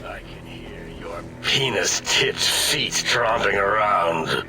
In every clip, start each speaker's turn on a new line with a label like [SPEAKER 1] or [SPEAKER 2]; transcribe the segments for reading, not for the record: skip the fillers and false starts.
[SPEAKER 1] I can hear your penis-tipped feet tromping around.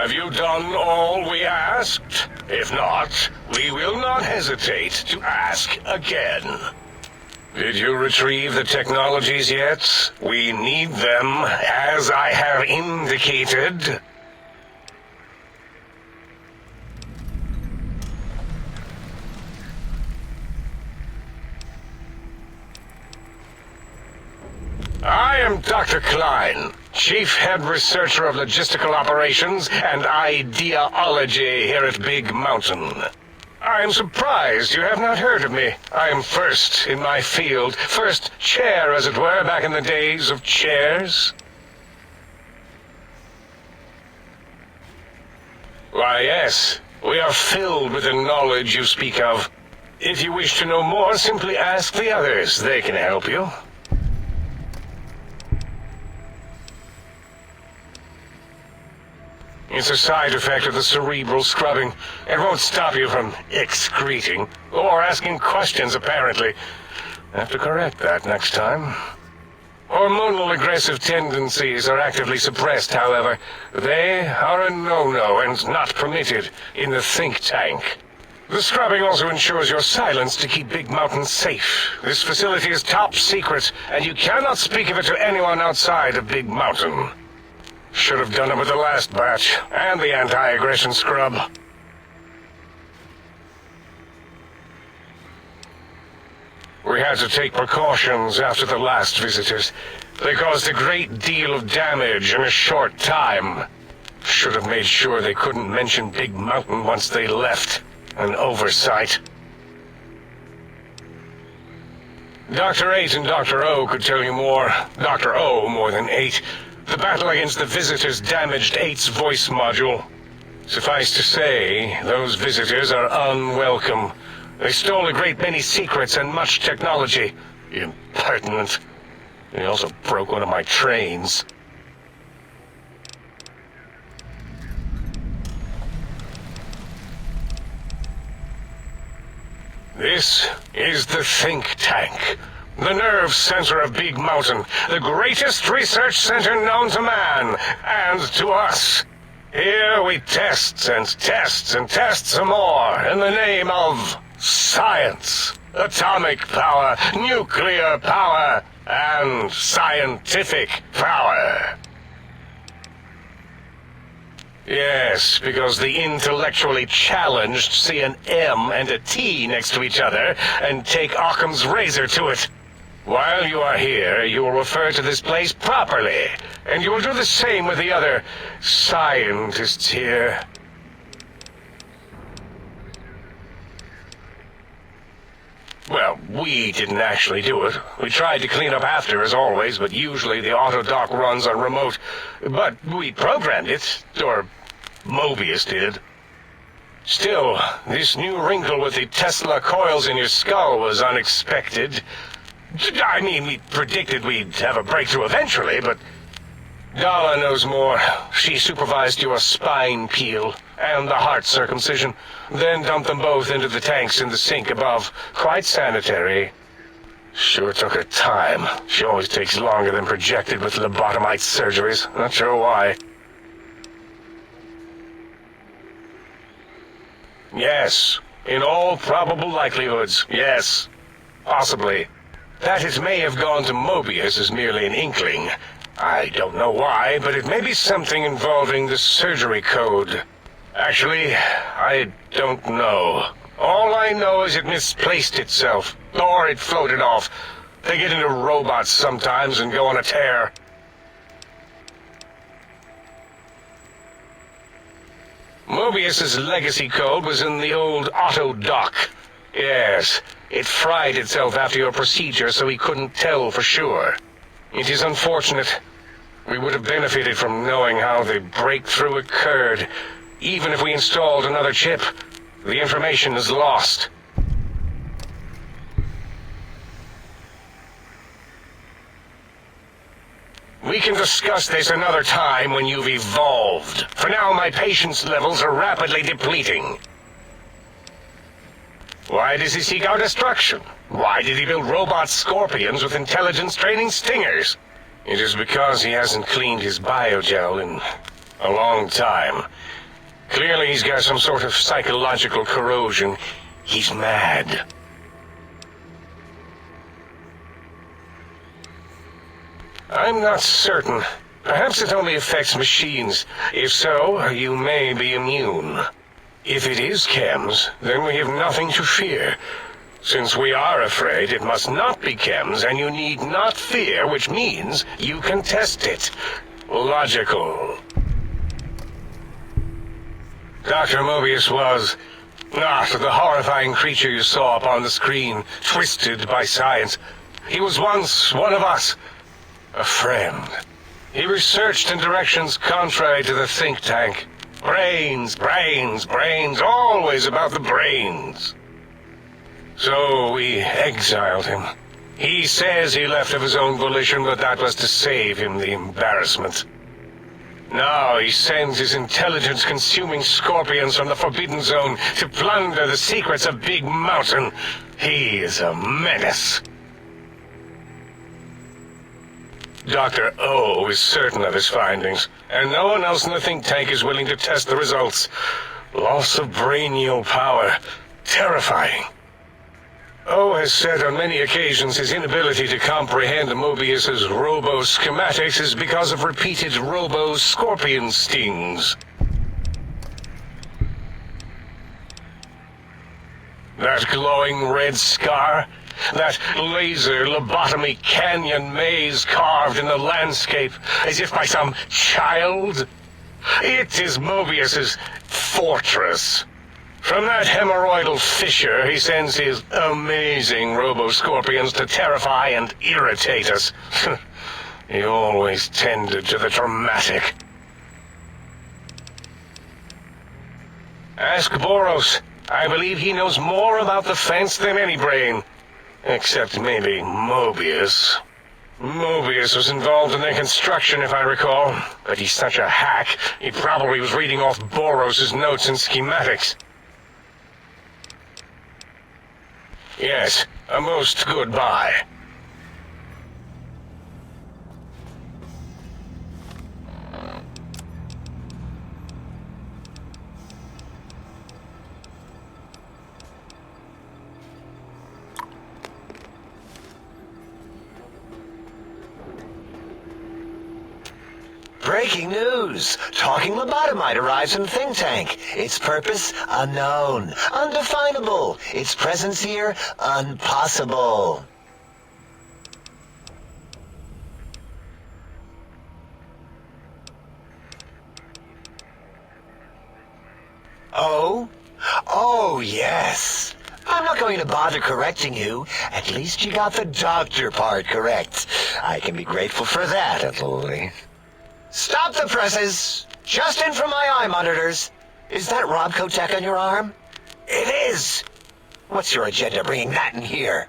[SPEAKER 1] Have you done all we asked? If not, we will not hesitate to ask again. Did you retrieve the technologies yet? We need them, as I have indicated. I am Dr. Klein, Chief Head Researcher of Logistical Operations and Ideology here at Big Mountain. I am surprised you have not heard of me. I am first in my field, first chair, as it were, back in the days of chairs. Why, yes, we are filled with the knowledge you speak of. If you wish to know more, simply ask the others. They can help you. It's a side effect of the cerebral scrubbing. It won't stop you from excreting, or asking questions, apparently. Have to correct that next time. Hormonal aggressive tendencies are actively suppressed, however. They are a no-no and not permitted in the think tank. The scrubbing also ensures your silence to keep Big Mountain safe. This facility is top secret, and you cannot speak of it to anyone outside of Big Mountain. Should have done it with the last batch, and the anti-aggression scrub. We had to take precautions after the last visitors. They caused a great deal of damage in a short time. Should have made sure they couldn't mention Big Mountain once they left. An oversight. Dr. 8 and Dr. O could tell you more. Dr. O more than 8. The battle against the visitors damaged 8's voice module. Suffice to say, those visitors are unwelcome. They stole a great many secrets and much technology. Impertinent. They also broke one of my trains. This is the think tank. The nerve center of Big Mountain. The greatest research center known to man and to us. Here we test and test and test some more in the name of science. Atomic power, nuclear power, and scientific power. Yes, because the intellectually challenged see an M and a T next to each other and take Occam's razor to it. While you are here, you will refer to this place properly, and you will do the same with the other scientists here. Well, we didn't actually do it. We tried to clean up after, as always, but usually the auto dock runs on remote. But we programmed it, or Mobius did. Still, this new wrinkle with the Tesla coils in your skull was unexpected. I mean, we predicted we'd have a breakthrough eventually, but Dala knows more. She supervised your spine peel and the heart circumcision, then dumped them both into the tanks in the sink above. Quite sanitary. Sure took her time. She always takes longer than projected with lobotomite surgeries. Not sure why. Yes, in all probable likelihoods, yes. Possibly. That it may have gone to Mobius is merely an inkling. I don't know why, but it may be something involving the surgery code. Actually, I don't know. All I know is it misplaced itself, or it floated off. They get into robots sometimes and go on a tear. Mobius's legacy code was in the old auto dock. Yes, it fried itself after your procedure, so he couldn't tell for sure. It is unfortunate. We would have benefited from knowing how the breakthrough occurred. Even if we installed another chip, the information is lost. We can discuss this another time when you've evolved. For now, my patience levels are rapidly depleting. Why does he seek our destruction? Why did he build robot scorpions with intelligence training stingers? It is because he hasn't cleaned his biogel in a long time. Clearly he's got some sort of psychological corrosion. He's mad. I'm not certain. Perhaps it only affects machines. If so, you may be immune. If it is chems, then we have nothing to fear. Since we are afraid, it must not be chems, and you need not fear, which means you can test it. Logical. Dr. Mobius was not the horrifying creature you saw upon the screen, twisted by science. He was once one of us, a friend. He researched in directions contrary to the think tank. Brains, brains, brains, always about the brains. So we exiled him. He says he left of his own volition, but that was to save him the embarrassment. Now he sends his intelligence-consuming scorpions from the Forbidden Zone to plunder the secrets of Big Mountain. He is a menace. Dr. O is certain of his findings, and no one else in the think tank is willing to test the results. Loss of brainial power. Terrifying. O has said on many occasions his inability to comprehend Mobius's robo-schematics is because of repeated robo-scorpion stings. That glowing red scar? That laser lobotomy canyon maze carved in the landscape as if by some child? It is Mobius's fortress. From that hemorrhoidal fissure, he sends his amazing robo-scorpions to terrify and irritate us. He always tended to the dramatic. Ask Boros. I believe he knows more about the fence than any brain. Except maybe Mobius. Mobius was involved in their construction, if I recall. But he's such a hack, he probably was reading off Boros' notes and schematics. Yes, a most goodbye.
[SPEAKER 2] Breaking news! Talking lobotomite arrives in think tank. Its purpose, unknown. Undefinable. Its presence here, impossible. Oh? Oh, yes. I'm not going to bother correcting you. At least you got the doctor part correct. I can be grateful for that, at least. Stop the presses! Just in from my eye monitors. Is that Robco tech on your arm? It is! What's your agenda bringing that in here?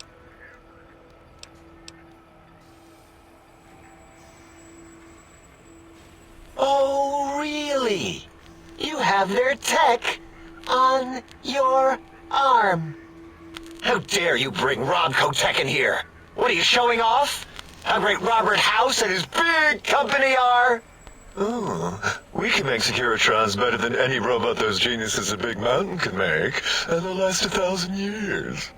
[SPEAKER 2] Oh, really? You have their tech on your arm. How dare you bring Robco tech in here? What are you showing off? How great Robert House and his big company are?
[SPEAKER 3] Oh, we can make Securitrons better than any robot those geniuses at Big Mountain can make, and they'll last 1,000 years.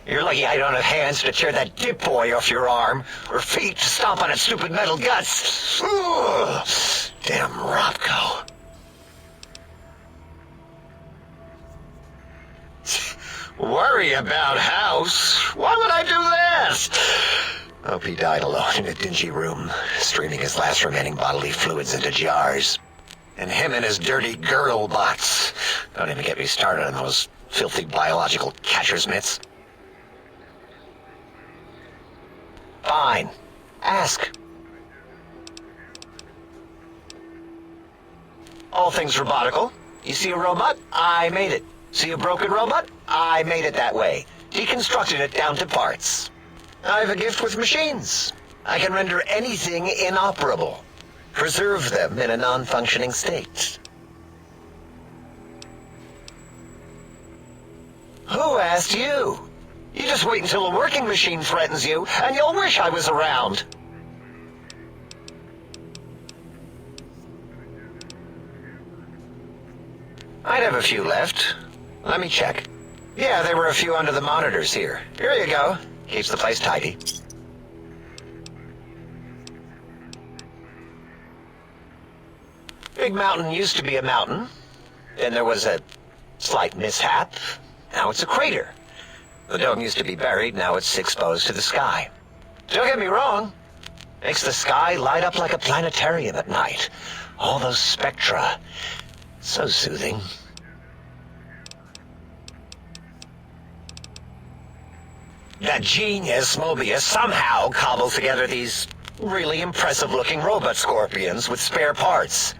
[SPEAKER 2] You're lucky I don't have hands to tear that dip boy off your arm, or feet to stomp on its stupid metal guts. Ugh. Damn Robco. Worry about House? Why would I do that? Hope he died alone in a dingy room, streaming his last remaining bodily fluids into jars. And him and his dirty girl bots. Don't even get me started on those filthy biological catcher's mitts. Fine. Ask. All things robotical. You see a robot? I made it. See a broken robot? I made it that way. Deconstructed it down to parts. I have a gift with machines. I can render anything inoperable. Preserve them in a non-functioning state. Who asked you? You just wait until a working machine threatens you, and you'll wish I was around. I'd have a few left. Let me check. Yeah, there were a few under the monitors here. Here you go. Keeps the place tidy. Big Mountain used to be a mountain. Then there was a slight mishap. Now it's a crater. The dome used to be buried, now it's exposed to the sky. Don't get me wrong. Makes the sky light up like a planetarium at night. All those spectra. So soothing. That genius Mobius somehow cobbled together these really impressive-looking robot scorpions with spare parts.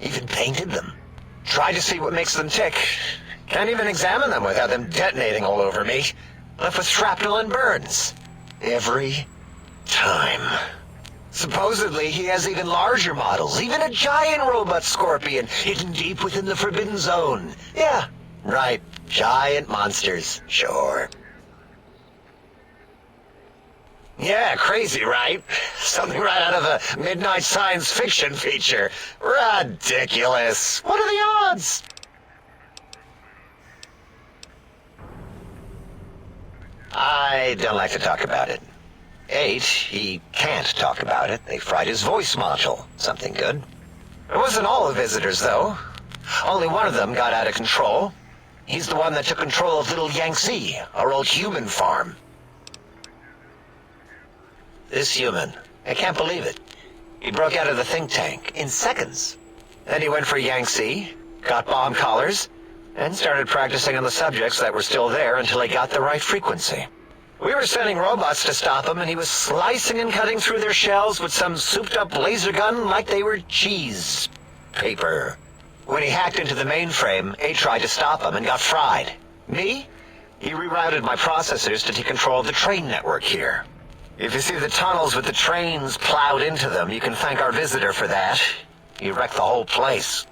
[SPEAKER 2] Even painted them. Tried to see what makes them tick. Can't even examine them without them detonating all over me. Left with shrapnel and burns. Every time. Supposedly, he has even larger models, even a giant robot scorpion hidden deep within the Forbidden Zone. Yeah, right. Giant monsters, sure. Yeah, crazy, right? Something right out of a midnight science fiction feature. Ridiculous. What are the odds? I don't like to talk about it. 8, he can't talk about it. They fried his voice module. Something good. It wasn't all the visitors, though. Only one of them got out of control. He's the one that took control of Little Yangtze, our old human farm. This human, I can't believe it. He broke out of the think tank in seconds. Then he went for Yangtze, got bomb collars, and started practicing on the subjects that were still there until he got the right frequency. We were sending robots to stop him, and he was slicing and cutting through their shells with some souped-up laser gun like they were cheese paper. When he hacked into the mainframe, A tried to stop him and got fried. Me? He rerouted my processors to take control of the train network here. If you see the tunnels with the trains plowed into them, you can thank our visitor for that. He wrecked the whole place.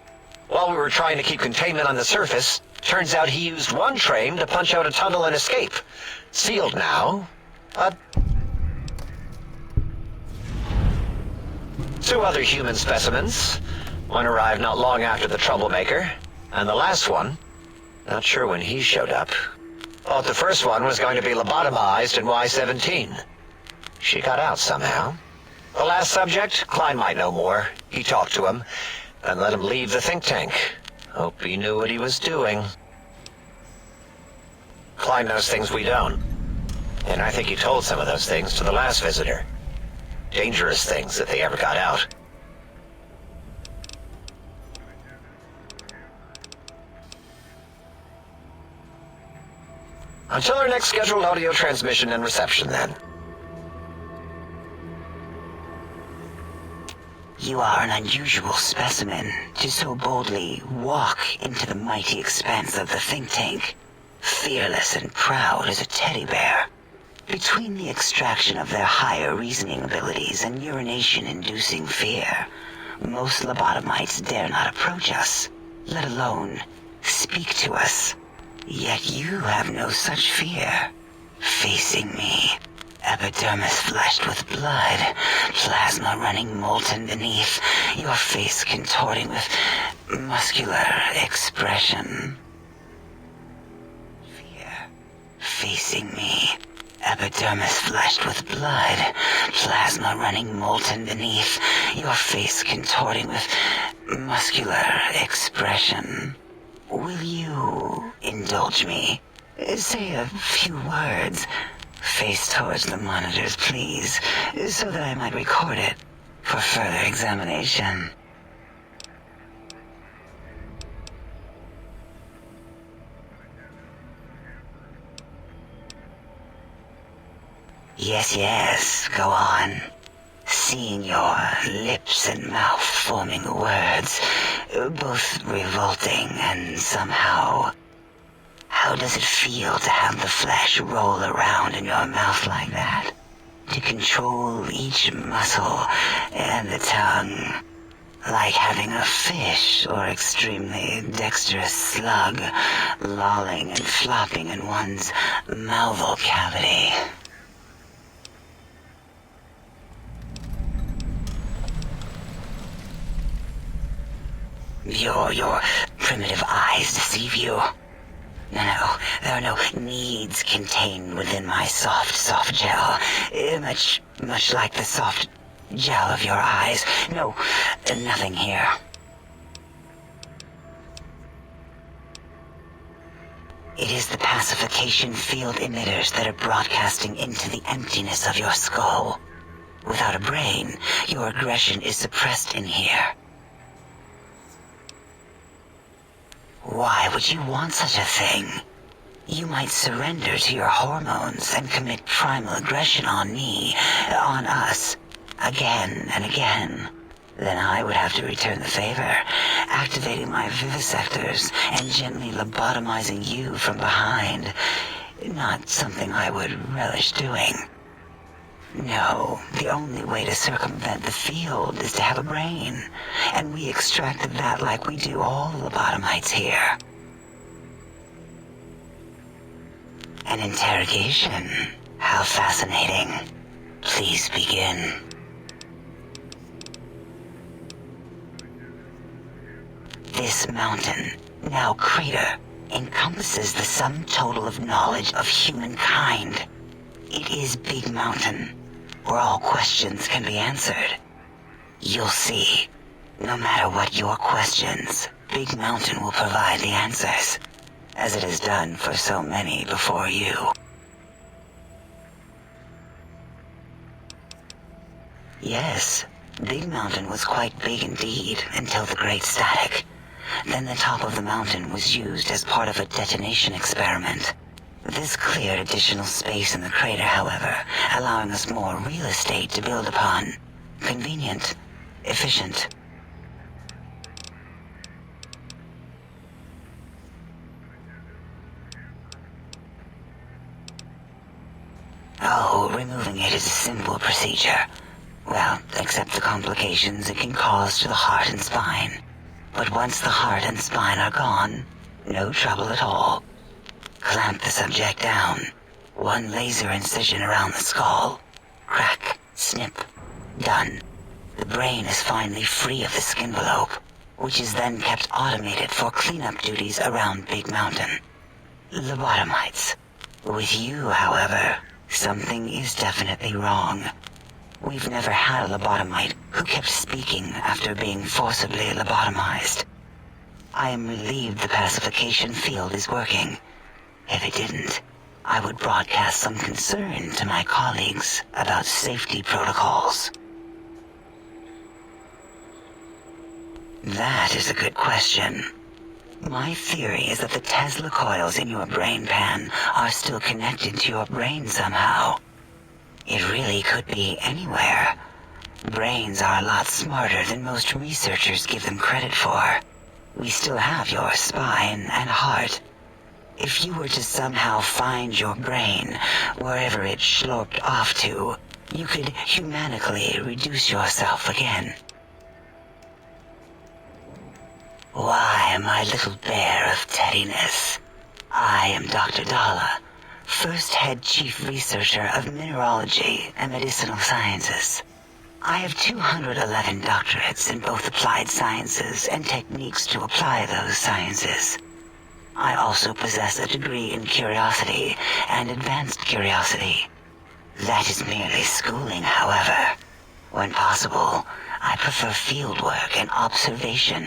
[SPEAKER 2] While we were trying to keep containment on the surface, turns out he used one train to punch out a tunnel and escape. Sealed now. Two other human specimens. One arrived not long after the troublemaker, and the last one, not sure when he showed up. Thought the first one was going to be lobotomized in Y-17. She got out somehow. The last subject, Klein might know more. He talked to him, and let him leave the think tank. Hope he knew what he was doing. Klein knows things we don't. And I think he told some of those things to the last visitor. Dangerous things if they ever got out. Until our next scheduled audio transmission and reception, then.
[SPEAKER 4] You are an unusual specimen to so boldly walk into the mighty expanse of the think tank, fearless and proud as a teddy bear. Between the extraction of their higher reasoning abilities and urination-inducing fear, most lobotomites dare not approach us, let alone speak to us. Yet you have no such fear. Facing me, epidermis flushed with blood, plasma running molten beneath, your face contorting with muscular expression. Fear. Facing me, epidermis flushed with blood, plasma running molten beneath, your face contorting with muscular expression. Will you indulge me? Say a few words. Face towards the monitors, please, so that I might record it for further examination. Yes, go on. Seeing your lips and mouth forming words, both revolting and somehow... How does it feel to have the flesh roll around in your mouth like that? To control each muscle and the tongue, like having a fish or extremely dexterous slug lolling and flopping in one's malval cavity. Your primitive eyes deceive you. No, there are no needs contained within my soft gel. Much like the soft gel of your eyes. No, nothing here. It is the pacification field emitters that are broadcasting into the emptiness of your skull. Without a brain, your aggression is suppressed in here. Why would you want such a thing? You might surrender to your hormones and commit primal aggression on me, on us, again and again. Then I would have to return the favor, activating my vivisectors and gently lobotomizing you from behind. Not something I would relish doing. No, the only way to circumvent the field is to have a brain, and we extracted that like we do all lobotomites here. An interrogation? How fascinating. Please begin. This mountain, now crater, encompasses the sum total of knowledge of humankind. It is Big Mountain, where all questions can be answered. You'll see. No matter what your questions, Big Mountain will provide the answers, as it has done for so many before you. Yes, Big Mountain was quite big indeed until the Great Static. Then the top of the mountain was used as part of a detonation experiment. This cleared additional space in the crater, however, allowing us more real estate to build upon. Convenient. Efficient. Removing it is a simple procedure. Well, except the complications it can cause to the heart and spine. But once the heart and spine are gone, no trouble at all. Clamp the subject down. One laser incision around the skull. Crack, snip, done. The brain is finally free of the skin envelope, which is then kept automated for cleanup duties around Big Mountain. Lobotomites. With you, however, something is definitely wrong. We've never had a lobotomite who kept speaking after being forcibly lobotomized. I am relieved the pacification field is working. If it didn't, I would broadcast some concern to my colleagues about safety protocols. That is a good question. My theory is that the Tesla coils in your brain pan are still connected to your brain somehow. It really could be anywhere. Brains are a lot smarter than most researchers give them credit for. We still have your spine and heart. If you were to somehow find your brain, wherever it sloped off to, you could humanically reduce yourself again. Why, my little bear of teddiness? I am Dr. Dalla, first head chief researcher of mineralogy and medicinal sciences. I have 211 doctorates in both applied sciences and techniques to apply those sciences. I also possess a degree in curiosity and advanced curiosity. That is merely schooling, however. When possible, I prefer fieldwork and observation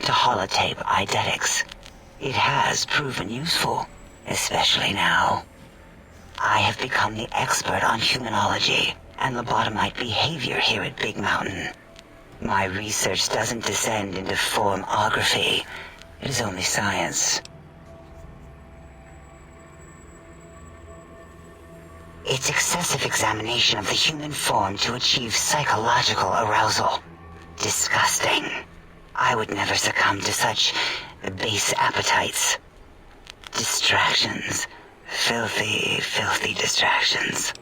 [SPEAKER 4] to holotape eidetics. It has proven useful, especially now. I have become the expert on humanology and lobotomite behavior here at Big Mountain. My research doesn't descend into formography. It is only science. It's excessive examination of the human form to achieve psychological arousal. Disgusting. I would never succumb to such base appetites. Distractions. Filthy, filthy distractions.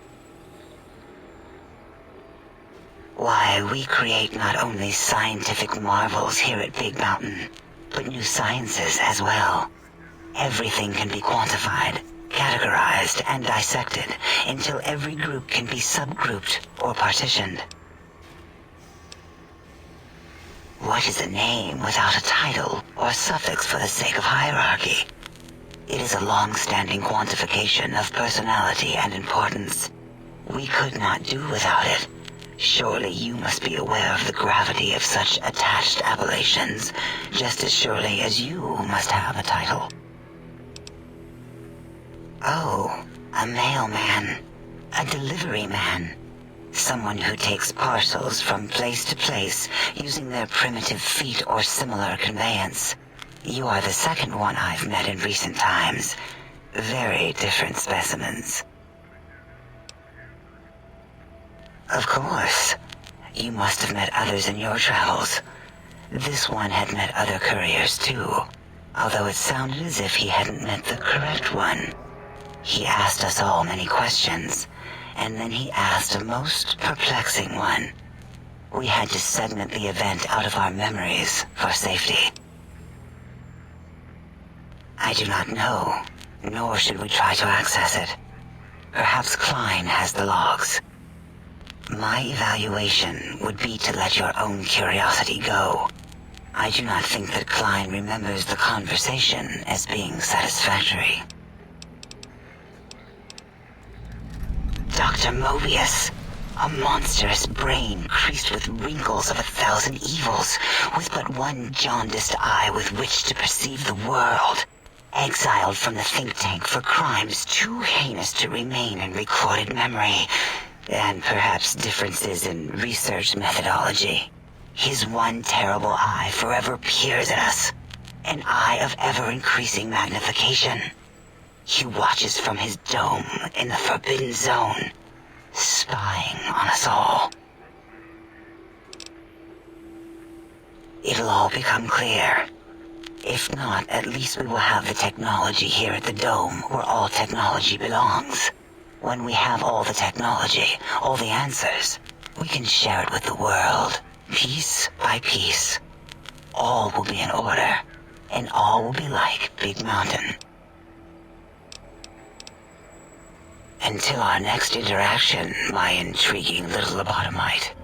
[SPEAKER 4] Why, we create not only scientific marvels here at Big Mountain, but new sciences as well. Everything can be quantified, categorized, and dissected until every group can be subgrouped or partitioned. What is a name without a title or suffix for the sake of hierarchy? It is a long-standing quantification of personality and importance. We could not do without it. Surely you must be aware of the gravity of such attached appellations, just as surely as you must have a title. Oh, a mailman. A delivery man. Someone who takes parcels from place to place using their primitive feet or similar conveyance. You are the second one I've met in recent times. Very different specimens. Of course. You must have met others in your travels. This one had met other couriers too, although it sounded as if he hadn't met the correct one. He asked us all many questions, and then he asked a most perplexing one. We had to segment the event out of our memories for safety. I do not know, nor should we try to access it. Perhaps Klein has the logs. My evaluation would be to let your own curiosity go. I do not think that Klein remembers the conversation as being satisfactory. Dr. Mobius, a monstrous brain creased with wrinkles of 1,000 evils, with but one jaundiced eye with which to perceive the world. Exiled from the think tank for crimes too heinous to remain in recorded memory, and perhaps differences in research methodology. His one terrible eye forever peers at us, an eye of ever-increasing magnification. He watches from his dome in the Forbidden Zone, spying on us all. It'll all become clear. If not, at least we will have the technology here at the Dome where all technology belongs. When we have all the technology, all the answers, we can share it with the world, piece by piece. All will be in order, and all will be like Big Mountain. Until our next interaction, my intriguing little lobotomite.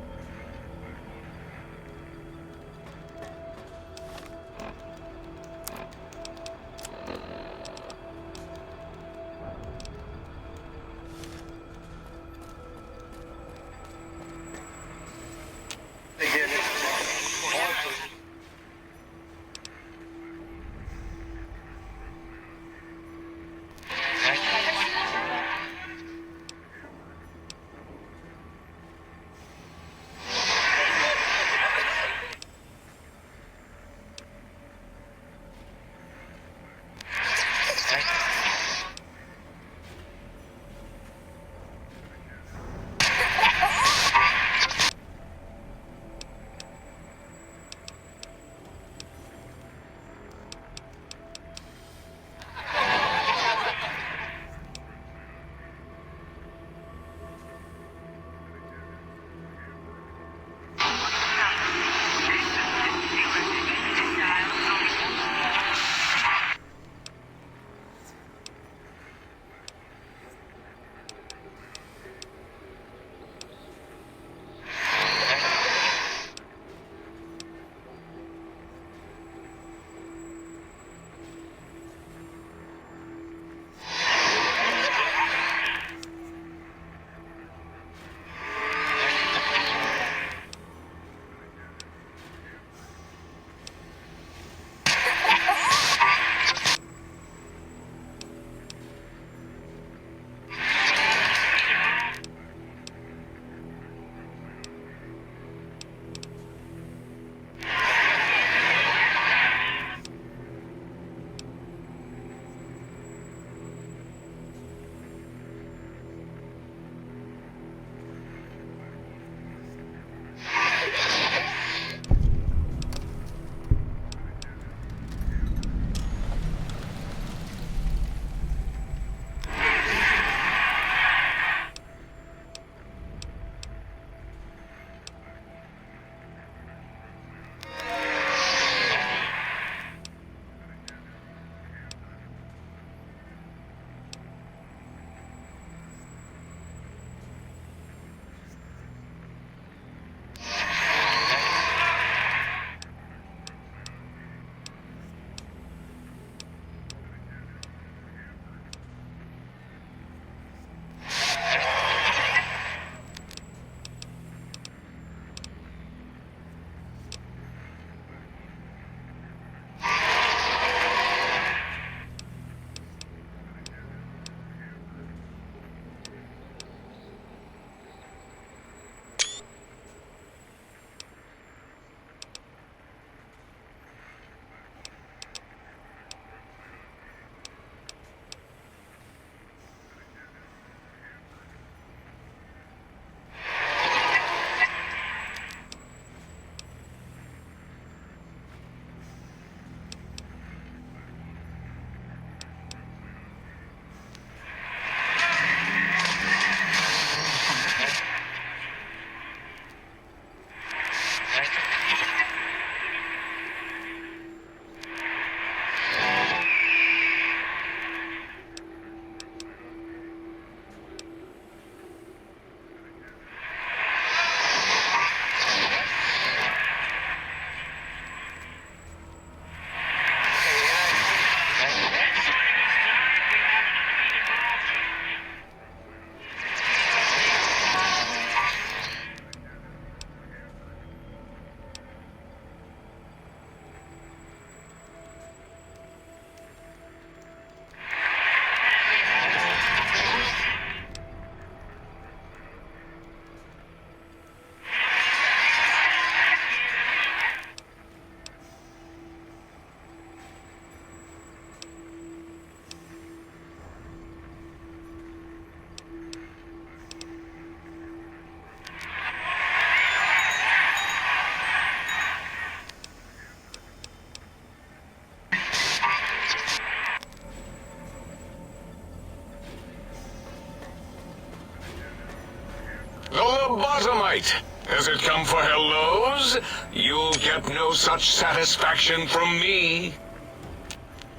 [SPEAKER 1] lobotomite. Has it come for hellos? You'll get no such satisfaction from me.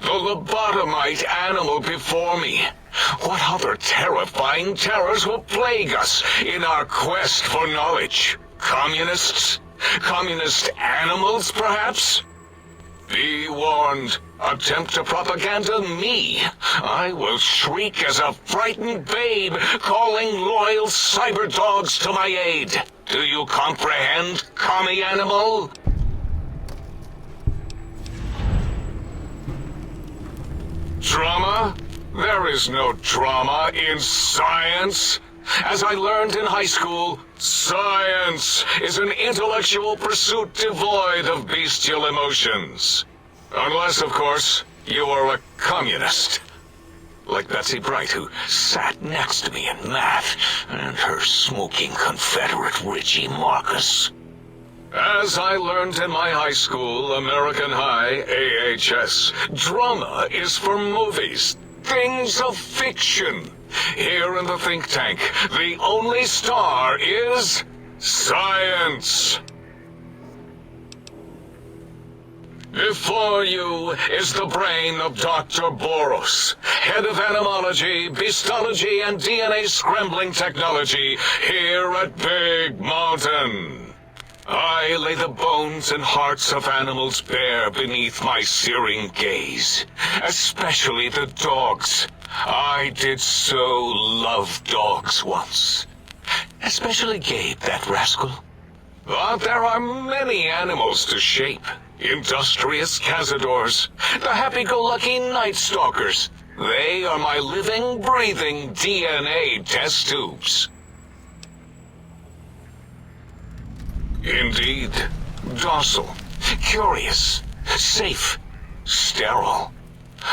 [SPEAKER 1] The lobotomite animal before me. What other terrifying terrors will plague us in our quest for knowledge? Communists? Communist animals, perhaps? Be warned. Attempt to propaganda me. I will shriek as a frightened babe, calling loyal cyber dogs to my aid. Do you comprehend, commie animal? Drama? There is no drama in science. As I learned in high school, science is an intellectual pursuit devoid of bestial emotions. Unless, of course, you are a communist. Like Betsy Bright, who sat next to me in math, and her smoking Confederate Richie Marcus. As I learned in my high school, American High, AHS, drama is for movies, things of fiction. Here in the think tank, the only star is science. Before you is the brain of Dr. Boros, head of animology, beastology, and DNA scrambling technology here at Big Mountain. I lay the bones and hearts of animals bare beneath my searing gaze, especially the dogs. I did so love dogs once. Especially Gabe, that rascal. But there are many animals to shape. Industrious cazadors, the happy-go-lucky night stalkers. They are my living, breathing DNA test tubes. Indeed, docile, curious, safe, sterile.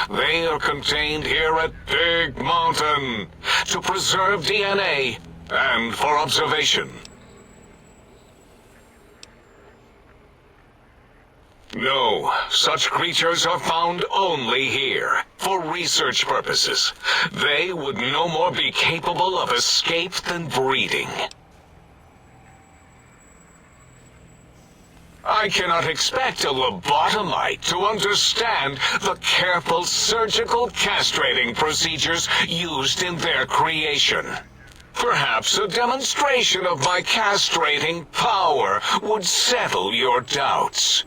[SPEAKER 1] They are contained here at Big Mountain to preserve DNA and for observation. No, such creatures are found only here, for research purposes. They would no more be capable of escape than breeding. I cannot expect a lobotomite to understand the careful surgical castrating procedures used in their creation. Perhaps a demonstration of my castrating power would settle your doubts.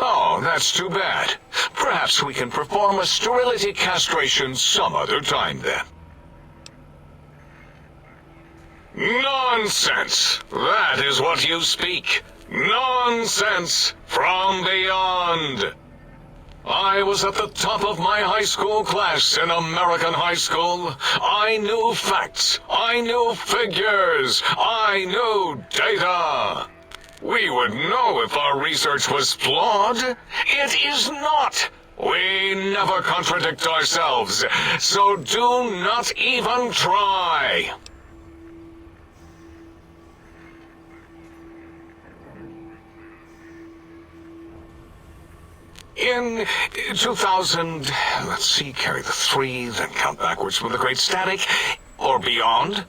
[SPEAKER 1] Oh, that's too bad. Perhaps we can perform a sterility castration some other time then. Nonsense! That is what you speak. Nonsense from beyond. I was at the top of my high school class in American high school. I knew facts. I knew figures. I knew data. We would know if our research was flawed. It is not. We never contradict ourselves, so do not even try. In 2000, let's see, carry the 3, then count backwards from the Great Static, or beyond,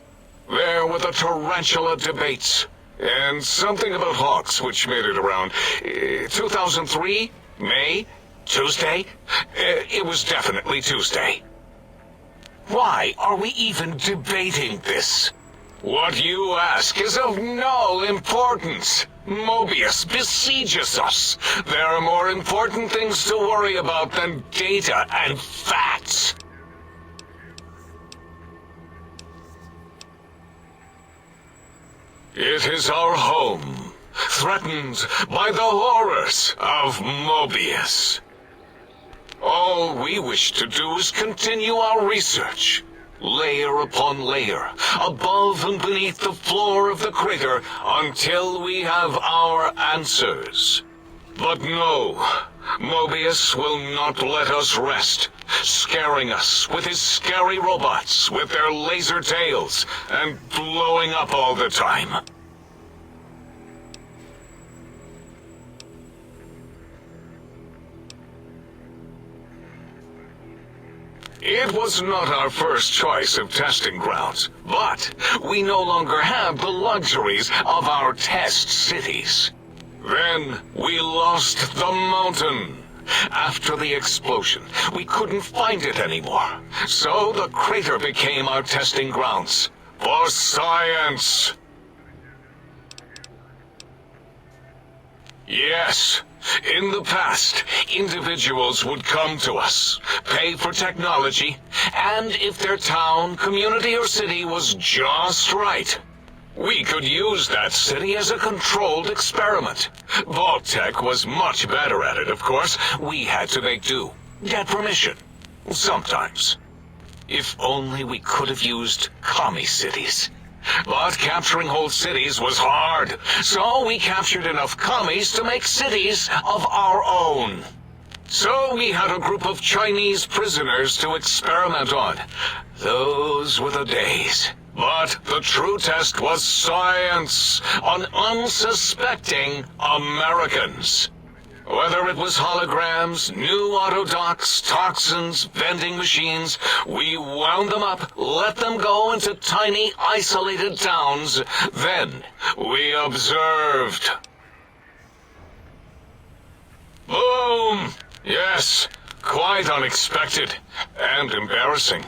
[SPEAKER 1] there were the tarantula debates. And something about hawks, which made it around 2003, May, Tuesday. It was definitely Tuesday. Why are we even debating this? What you ask is of no importance. Mobius besieges us. There are more important things to worry about than data and facts. It is our home, threatened by the horrors of Mobius. All we wish to do is continue our research, layer upon layer, above and beneath the floor of the crater, until we have our answers. But no, Mobius will not let us rest, scaring us with his scary robots with their laser tails and blowing up all the time.
[SPEAKER 5] It was not our first choice of testing grounds, but we no longer have the luxuries of our test cities. Then we lost the mountain. After the explosion, we couldn't find it anymore, so the crater became our testing grounds for science. Yes, in the past, individuals would come to us, pay for technology, and if their town, community, or city was just right, we could use that city as a controlled experiment. Vault-Tec was much better at it, of course. We had to make do, get permission, sometimes. If only we could have used commie cities. But capturing whole cities was hard, so we captured enough commies to make cities of our own. So we had a group of Chinese prisoners to experiment on. Those were the days. But the true test was science on unsuspecting Americans. Whether it was holograms, new autodocs, toxins, vending machines, we wound them up, let them go into tiny, isolated towns. Then we observed. Boom! Yes, quite unexpected and embarrassing.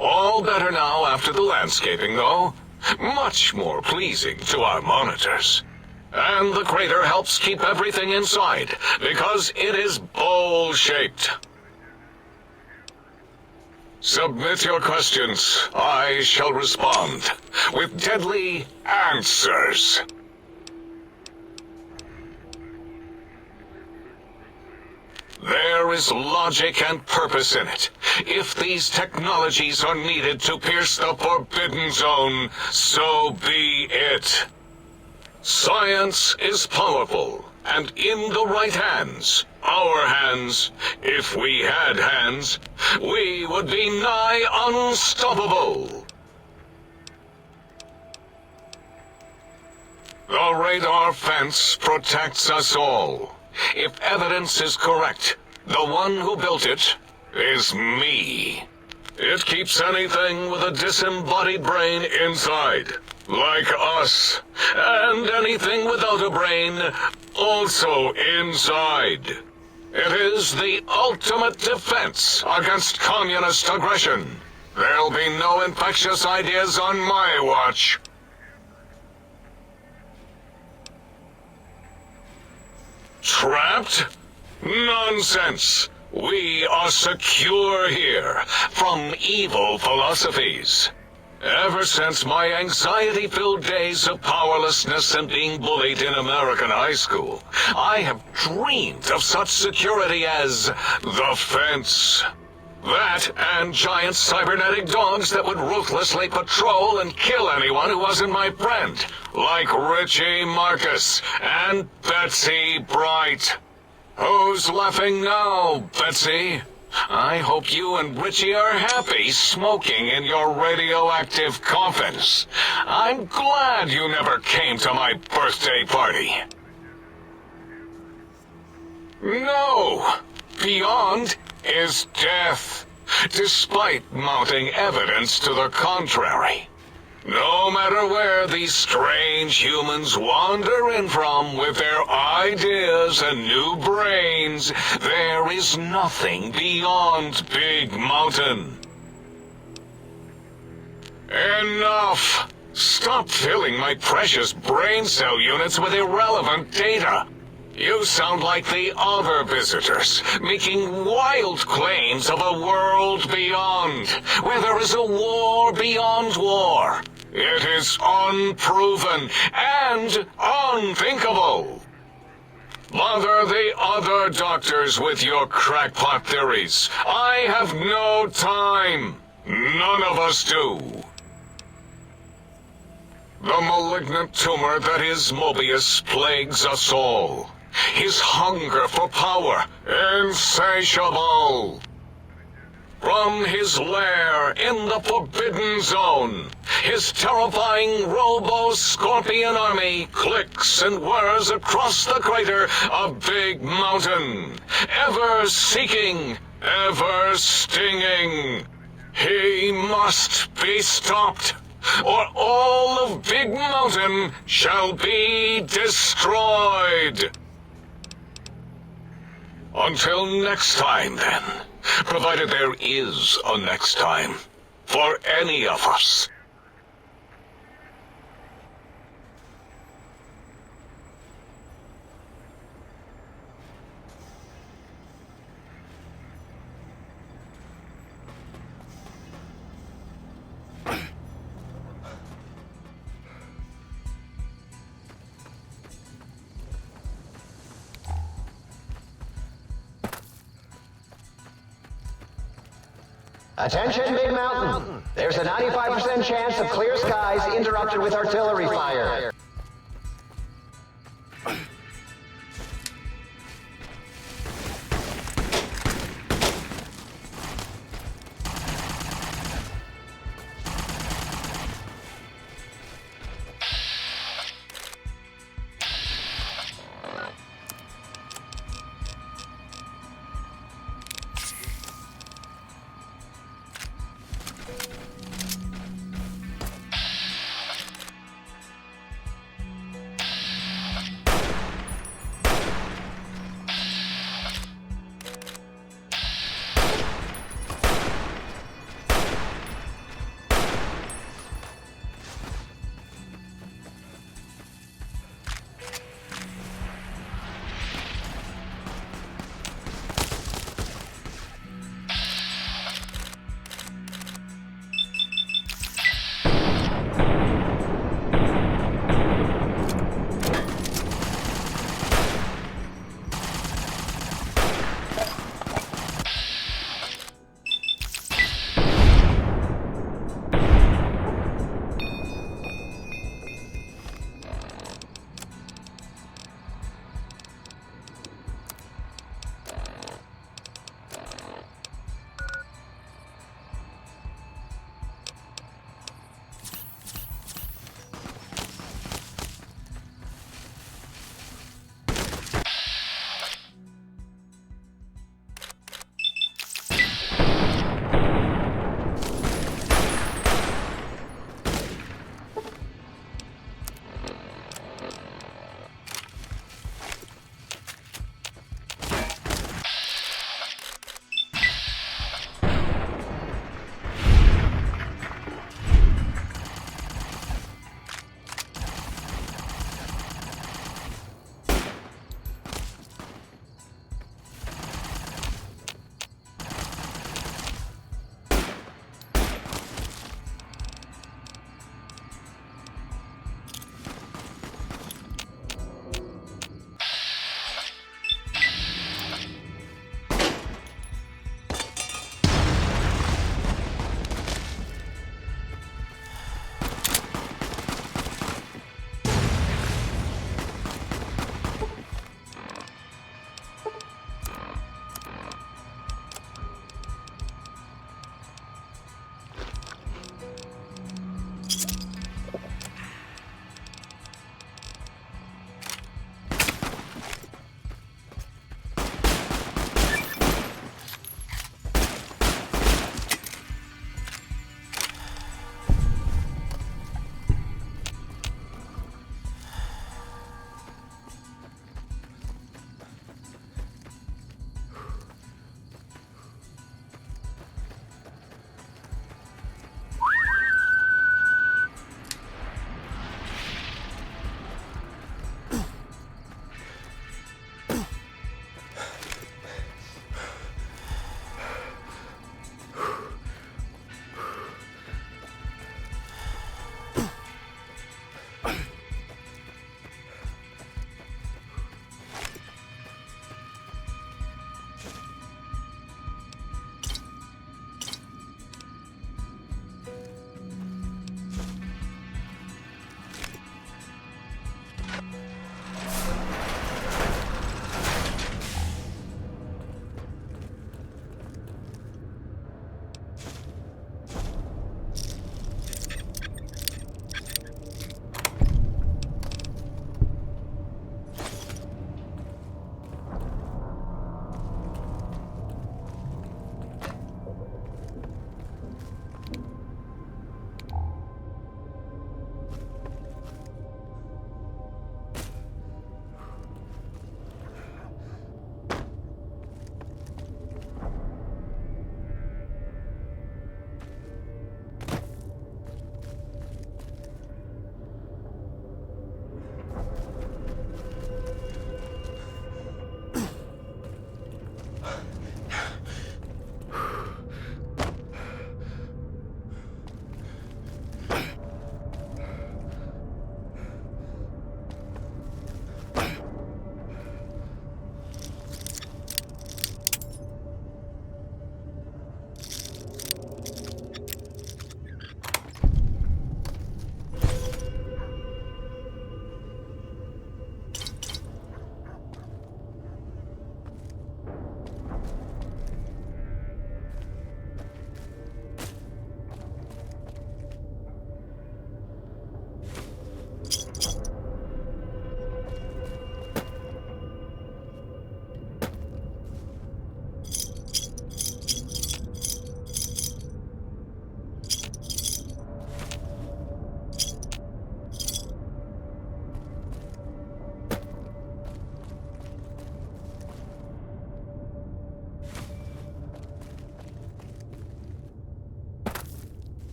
[SPEAKER 5] All better now after the landscaping, though. Much more pleasing to our monitors. And the crater helps keep everything inside, because it is bowl-shaped. Submit your questions. I shall respond with deadly answers. There is logic and purpose in it. If these technologies are needed to pierce the Forbidden Zone, so be it. Science is powerful, and in the right hands, our hands, if we had hands, we would be nigh unstoppable. The radar fence protects us all. If evidence is correct, the one who built it is me. It keeps anything with a disembodied brain inside, like us, and anything without a brain also inside. It is the ultimate defense against communist aggression. There'll be no infectious ideas on my watch. Trapped? Nonsense! We are secure here from evil philosophies. Ever since my anxiety-filled days of powerlessness and being bullied in American high school, I have dreamed of such security as the fence. That and giant cybernetic dogs that would ruthlessly patrol and kill anyone who wasn't my friend, like Richie Marcus and Betsy Bright. Who's laughing now, Betsy? I hope you and Richie are happy smoking in your radioactive coffins. I'm glad you never came to my birthday party. No! Beyond is death, despite mounting evidence to the contrary. No matter where these strange humans wander in from with their ideas and new brains, there is nothing beyond Big Mountain. Enough! Stop filling my precious brain cell units with irrelevant data. You sound like the other visitors, making wild claims of a world beyond, where there is a war beyond war. It is unproven and unthinkable. Bother the other doctors with your crackpot theories. I have no time. None of us do. The malignant tumor that is Mobius plagues us all. His hunger for power, insatiable. From his lair in the Forbidden Zone, his terrifying robo-scorpion army clicks and whirs across the crater of Big Mountain, ever seeking, ever stinging, He must be stopped, or all of Big Mountain shall be destroyed. Until next time, then, provided there is a next time, for any of us.
[SPEAKER 6] Attention, Big Mountain. There's a 95% chance of clear skies interrupted with artillery fire.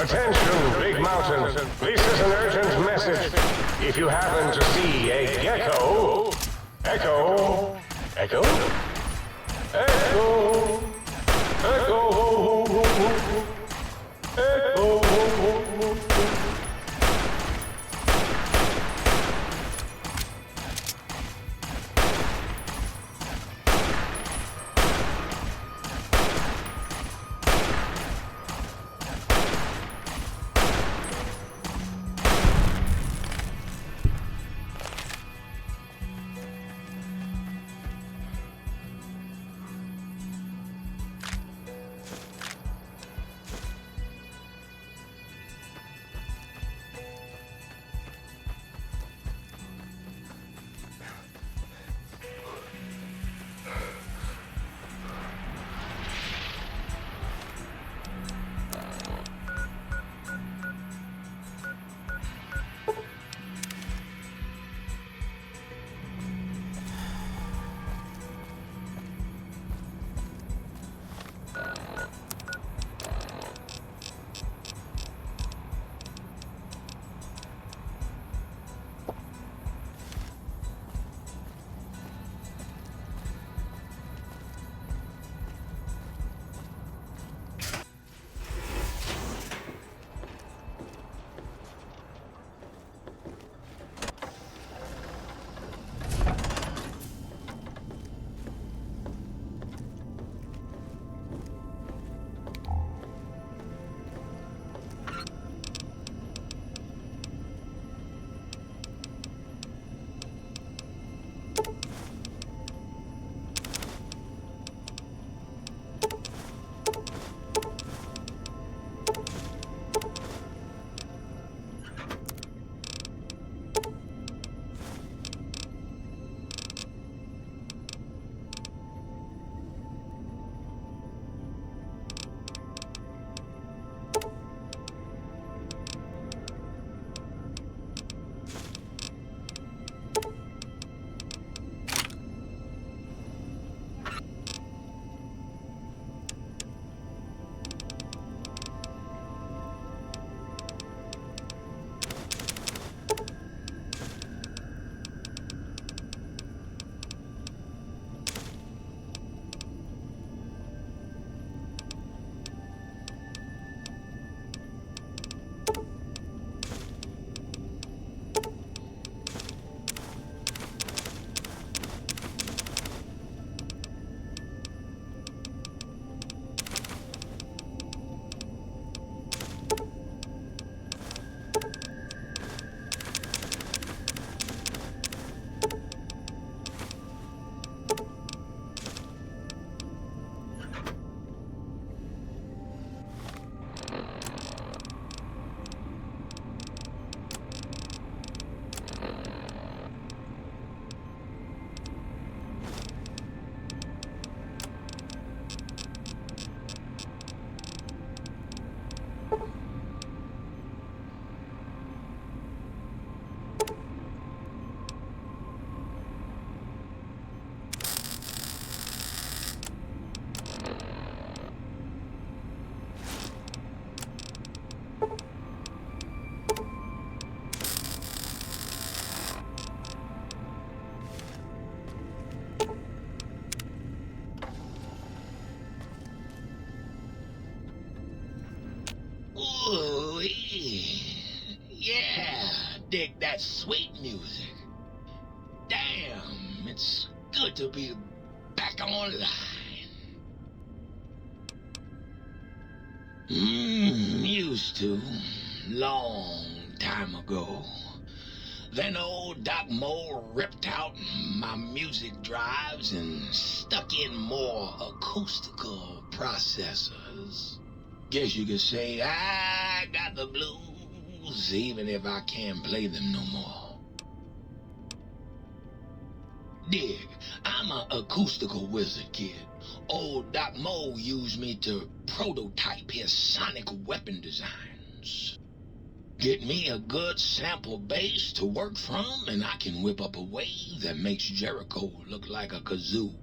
[SPEAKER 1] Attention, Big Mountain. This is an urgent message. If you happen to see a gecko... Echo... Echo? Echo... Echo... Echo...
[SPEAKER 7] Ooh, yeah, dig that sweet music. Damn, it's good to be back online. Used to, long time ago. Then old Doc Mo ripped out my music drives and stuck in more acoustical processors. Guess you could say I got the blues, even if I can't play them no more. Dig, I'm an acoustical wizard, kid. Old Doc Mo used me to prototype his sonic weapon designs. Get me a good sample base to work from, and I can whip up a wave that makes Jericho look like a kazoo.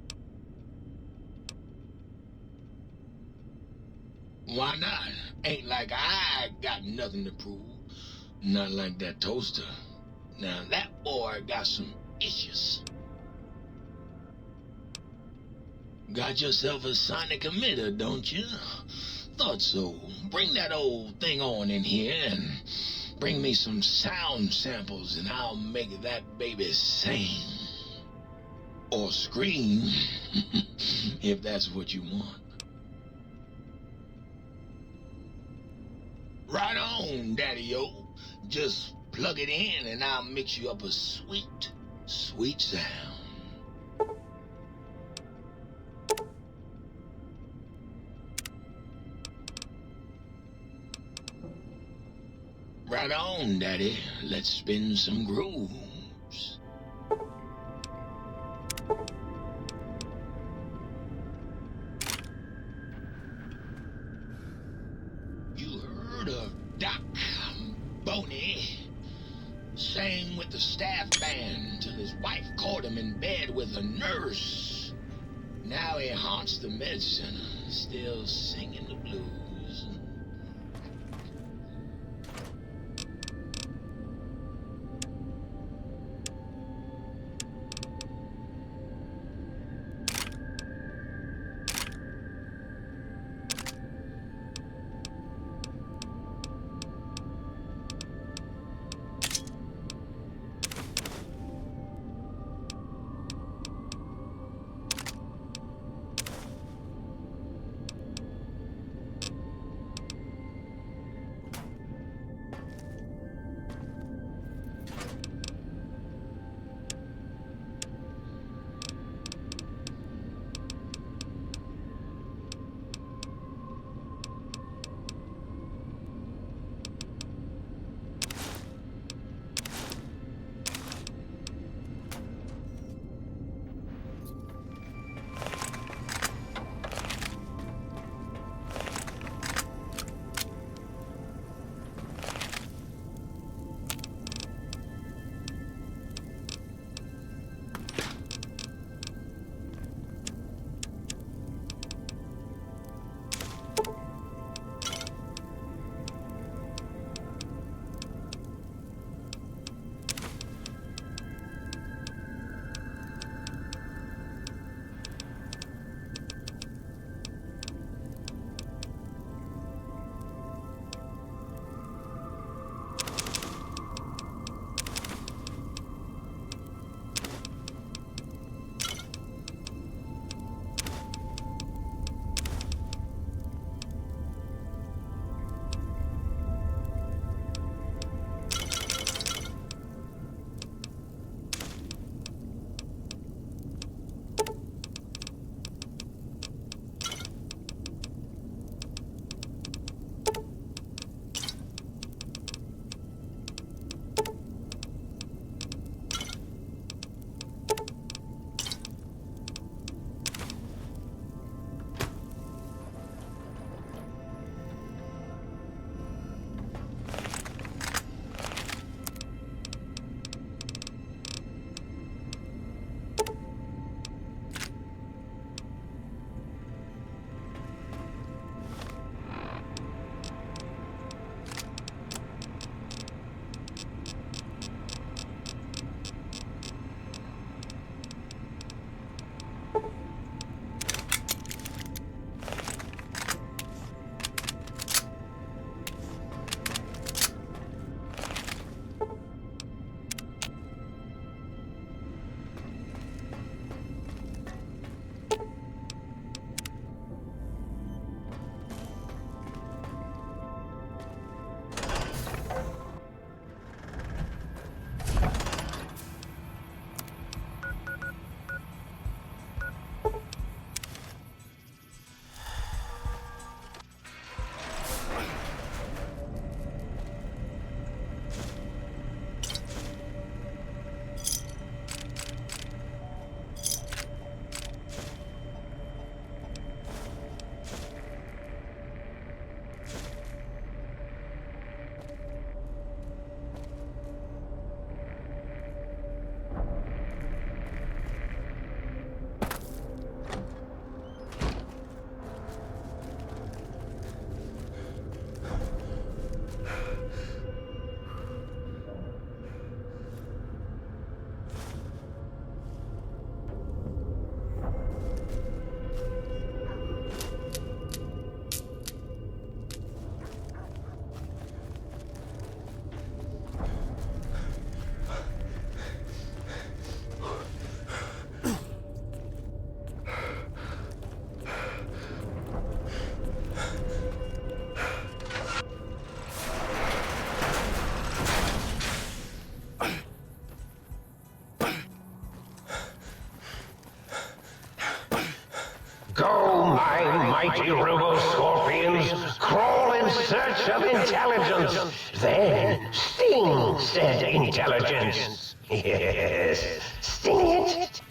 [SPEAKER 7] Why not? Ain't like I got nothing to prove. Not like that toaster. Now that boy got some issues. Got yourself a sonic emitter, don't you? Thought so. Bring that old thing on in here and bring me some sound samples and I'll make that baby sing. Or scream, if that's what you want. Right on, Daddy-O. Just plug it in and I'll mix you up a sweet, sweet sound. Right on, Daddy. Let's spin some grooves. You heard of Doc Boney? Sang with the staff band till his wife caught him in bed with a nurse. Now he haunts the med center, still singing the blues.
[SPEAKER 8] mighty robo-scorpions crawl in search of intelligence. Then sting said intelligence. Yes, sting it.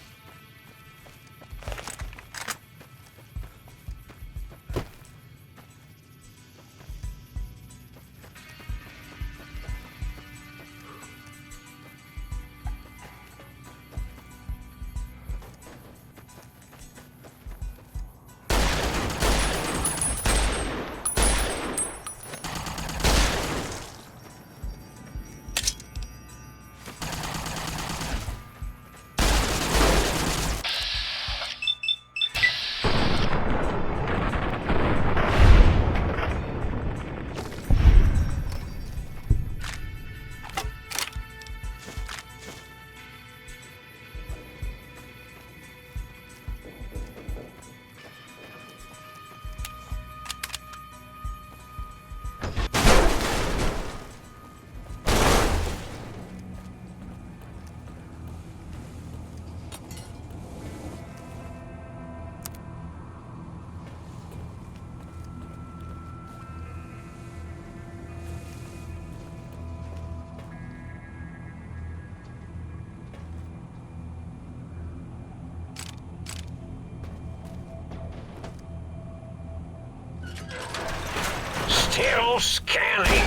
[SPEAKER 8] Still scanning.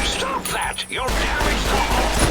[SPEAKER 8] Stop that! You'll damage the hull!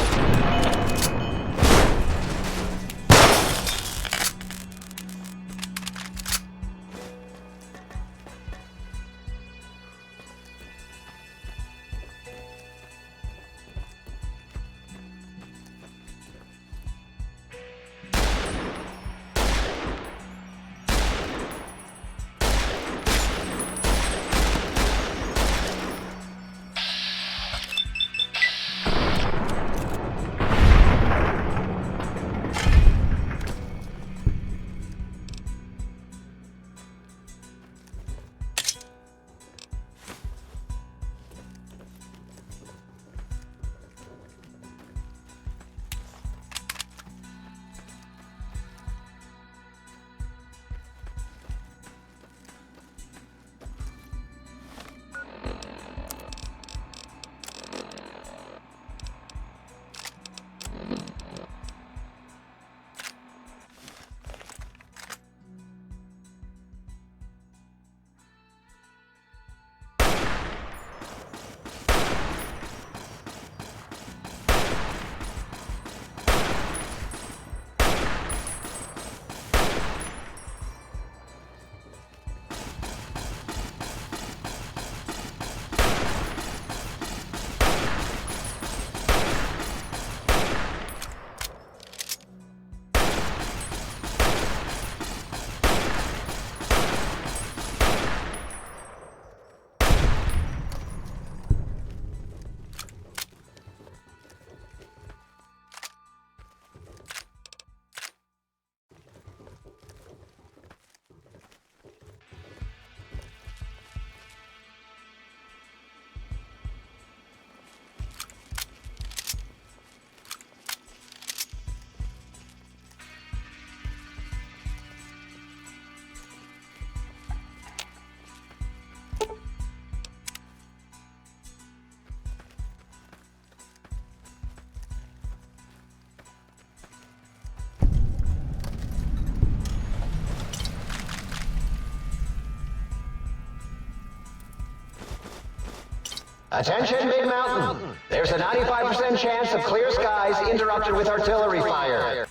[SPEAKER 6] Attention, Big Mountain. There's a 95% chance of clear skies interrupted with artillery fire.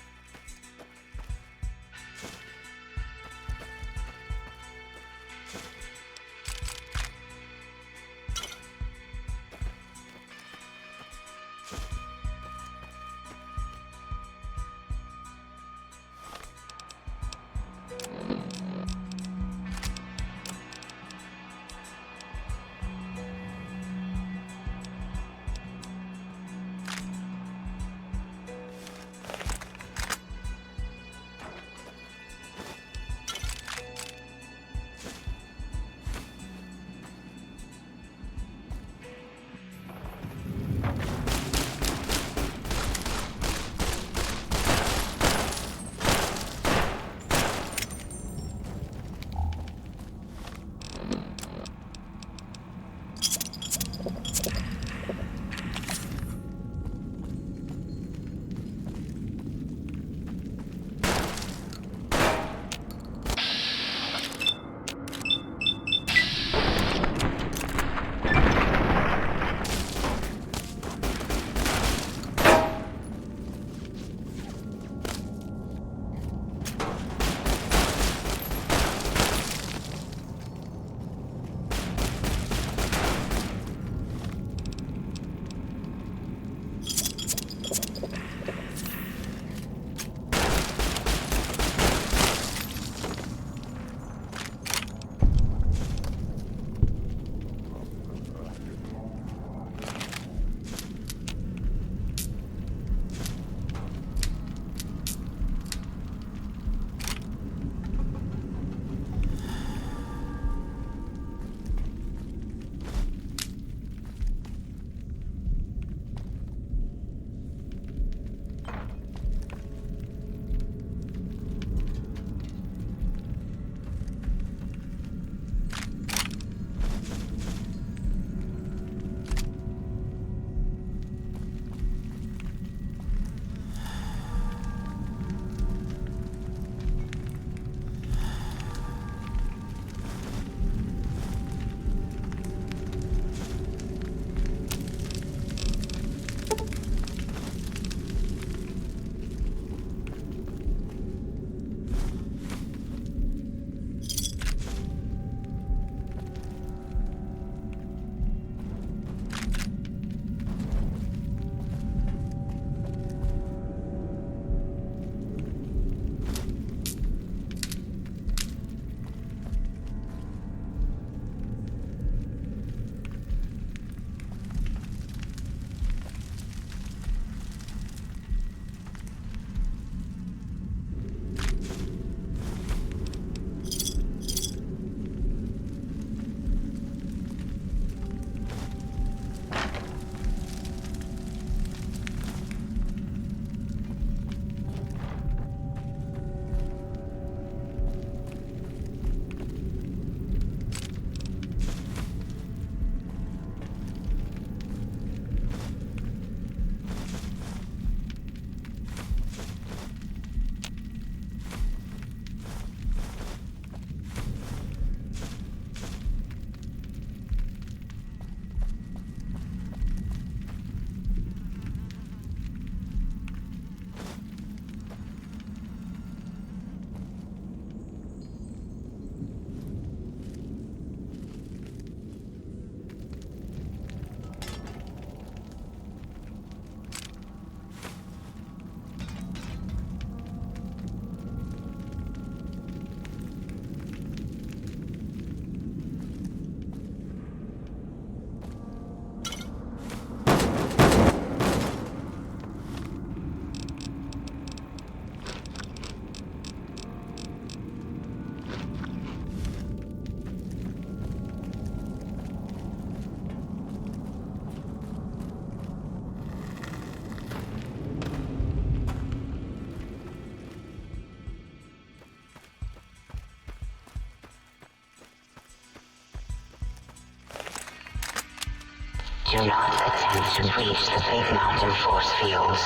[SPEAKER 4] Do not attempt to breach the Big Mountain force fields.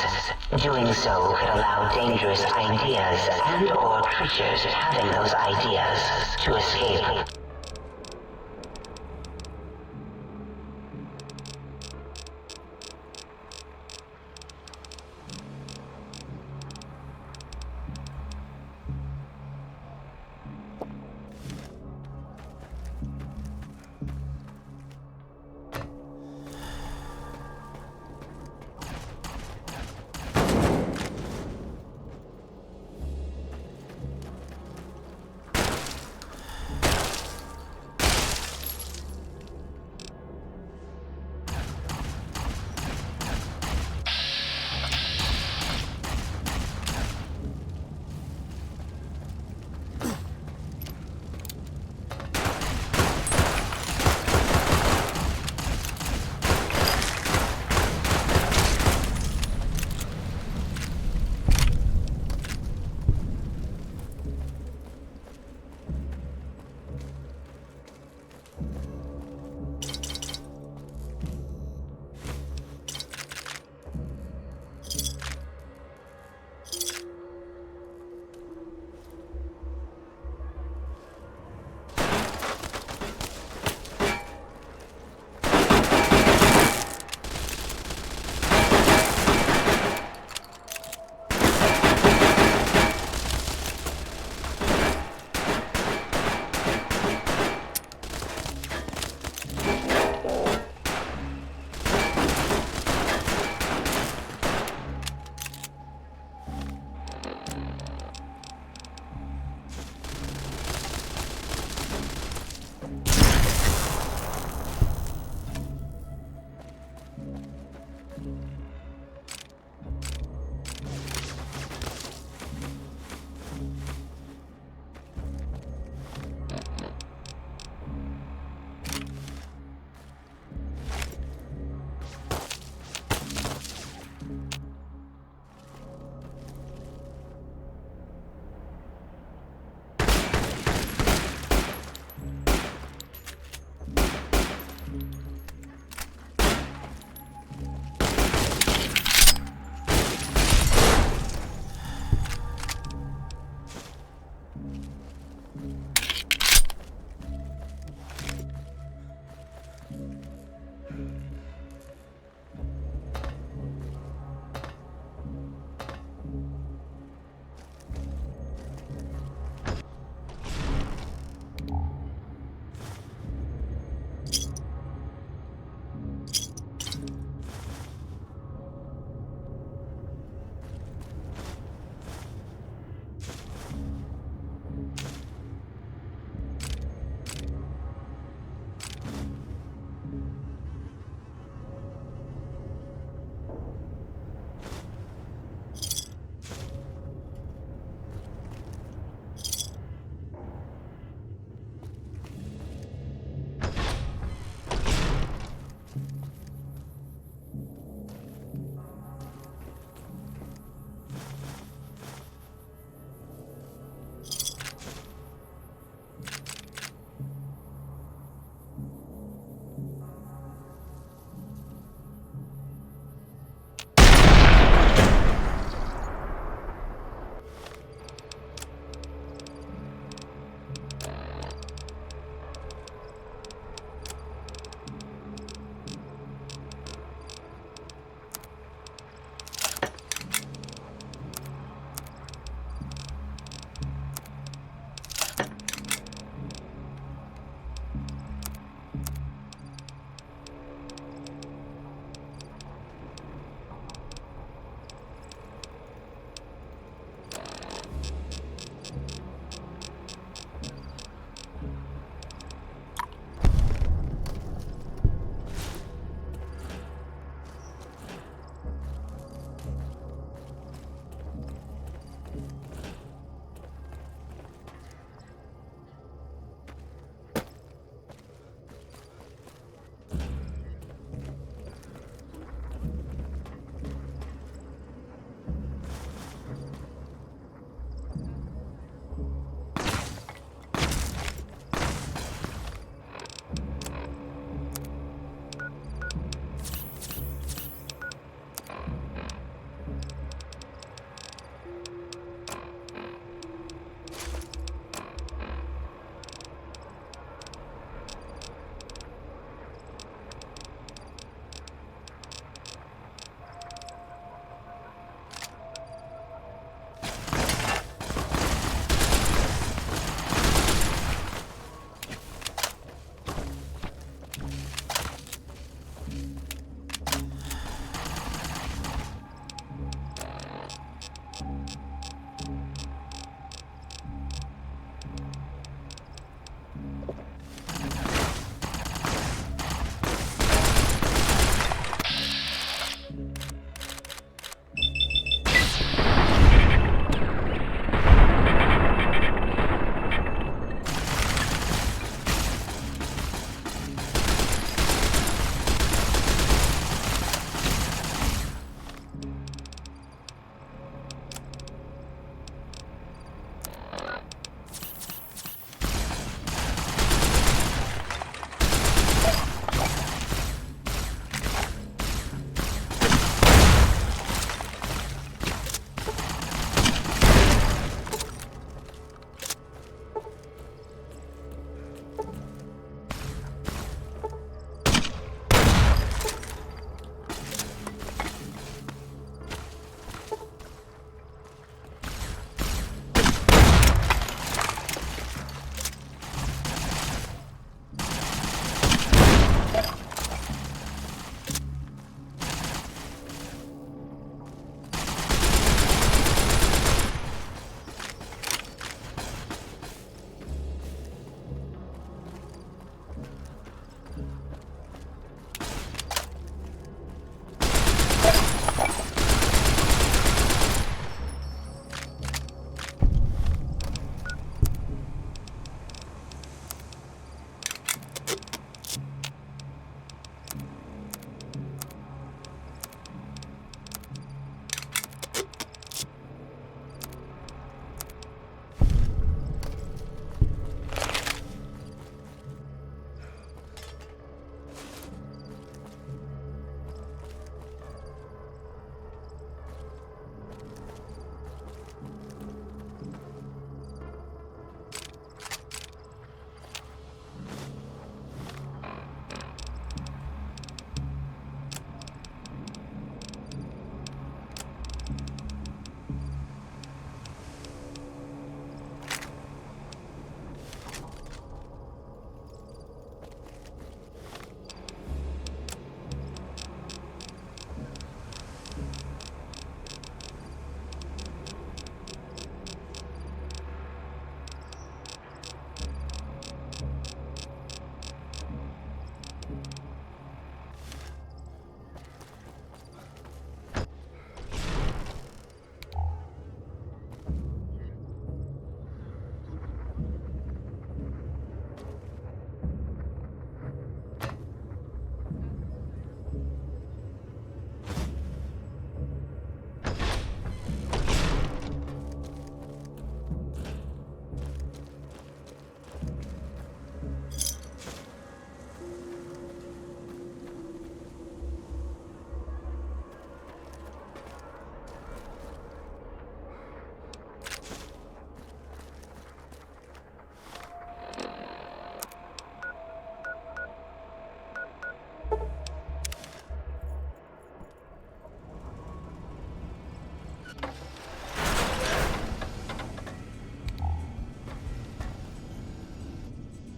[SPEAKER 4] Doing so could allow dangerous ideas and/or creatures having those ideas to escape.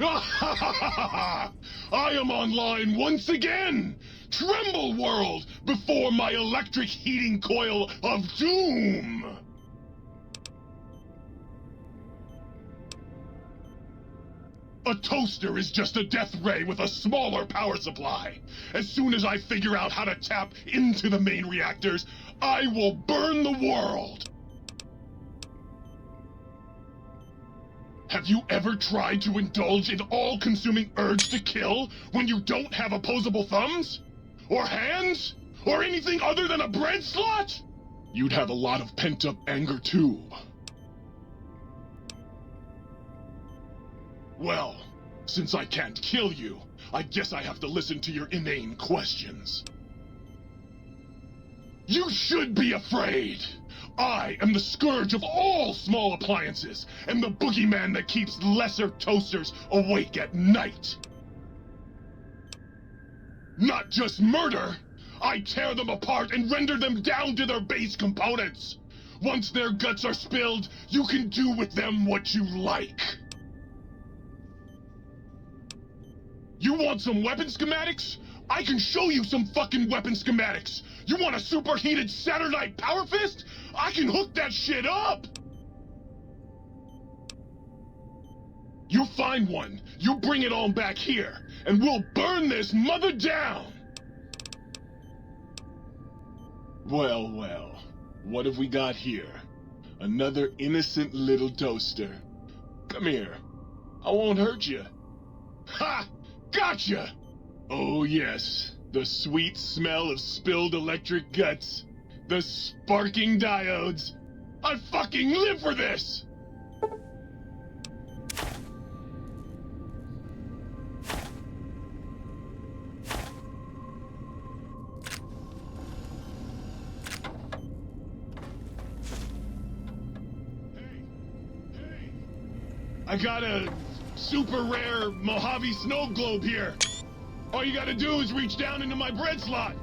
[SPEAKER 9] I am online once again! Tremble, world, before my electric heating coil of doom! A toaster is just a death ray with a smaller power supply. As soon as I figure out how to tap into the main reactors, I will burn the world! Have you ever tried to indulge in all-consuming urge to kill when you don't have opposable thumbs? Or hands? Or anything other than a bread slot? You'd have a lot of pent-up anger too. Well, since I can't kill you, I guess I have to listen to your inane questions. You should be afraid! I am the scourge of all small appliances, and the boogeyman that keeps lesser toasters awake at night. Not just murder! I tear them apart and render them down to their base components! Once their guts are spilled, you can do with them what you like. You want some weapon schematics? I can show you some fucking weapon schematics! You want a superheated Saturnite power fist? I can hook that shit up! You find one, you bring it on back here, and we'll burn this mother down! Well, well, what have we got here? Another innocent little toaster. Come here. I won't hurt you. Ha! Gotcha! Oh yes, the sweet smell of spilled electric guts. The sparking diodes. I fucking live for this! I got a super rare Mojave snow globe here. All you gotta do is reach down into my bread slot.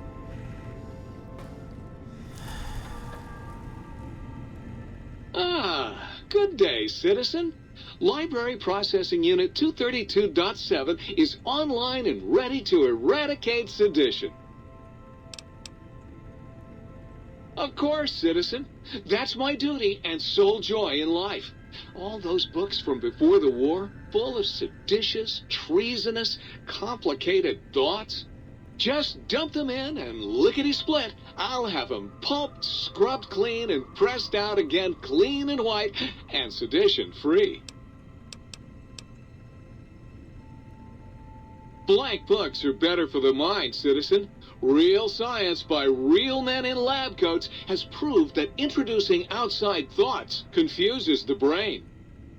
[SPEAKER 10] Ah, good day, citizen. Library Processing Unit 232.7 is online and ready to eradicate sedition. Of course, citizen. That's my duty and sole joy in life. All those books from before the war, full of seditious, treasonous, complicated thoughts. Just dump them in and lickety-split. I'll have them pulped, scrubbed clean, and pressed out again clean and white and sedition-free. Blank books are better for the mind, citizen. Real science by real men in lab coats has proved that introducing outside thoughts confuses the brain.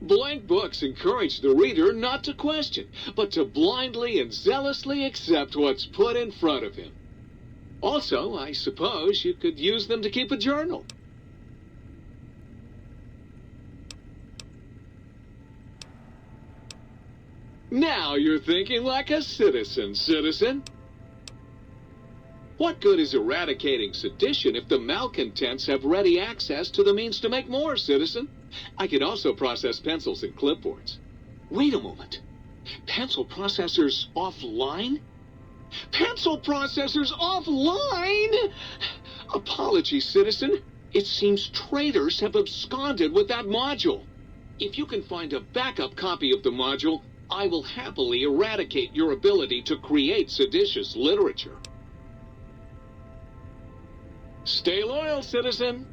[SPEAKER 10] Blank books encourage the reader not to question, but to blindly and zealously accept what's put in front of him. Also, I suppose you could use them to keep a journal. Now you're thinking like a citizen, citizen. What good is eradicating sedition if the malcontents have ready access to the means to make more, citizen? I could also process pencils and clipboards. Wait a moment. Pencil processors offline? Pencil processors offline? Apologies, citizen. It seems traitors have absconded with that module. If you can find a backup copy of the module, I will happily eradicate your ability to create seditious literature. Stay loyal, citizen.